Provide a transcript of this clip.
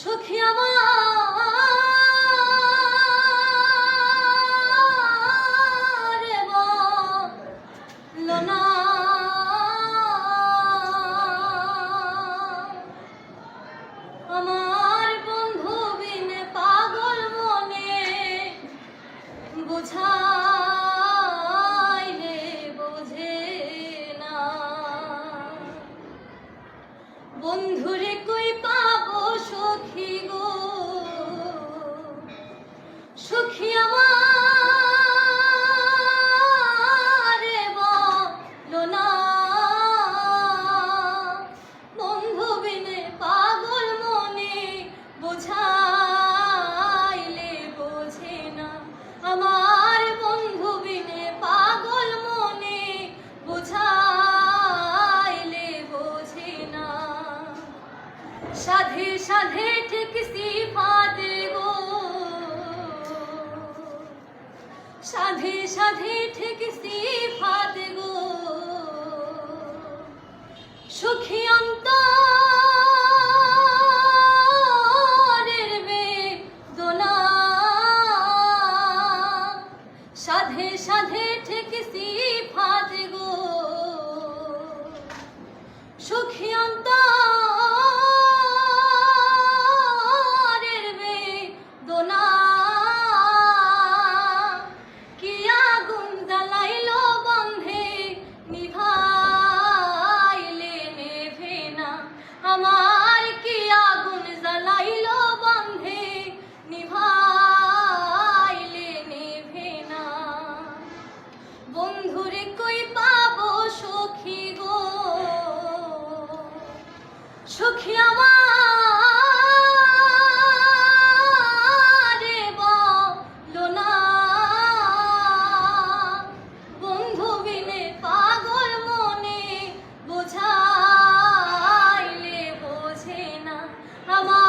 সখী আমার বলো না আমার বন্ধু বিনে পাগল মনে বুঝাইলে বোঝে না বন্ধুরে কই পাবো সখী গো সখী আমার বলো না বন্ধু বিনে পাগল মনে বোঝাইলে বোঝে না আমার বন্ধু বিনে পাগল মনে বোঝাইলে বোঝে না সাধে সাধে ঠেকসি ফাঁদে গো সাধে সাধে ঠেকসি ফাঁদে গো সুখী অন্তরের বেদনা সাধে সাধে ঠেকসি ফাঁদে গো সুখী অন্তরের বেদনা কি আগুন জ্বালাইলো বন্ধে নিভাইলে নেভে না আমার কি আগুন জ্বালাইলো বন্ধে নিভাইলে নেভে না বন্ধুরে কই পাবো সখী গো সখী আমার বলো না বন্ধু বিনে পাগল মনে বোঝাইলে বোঝে না আমার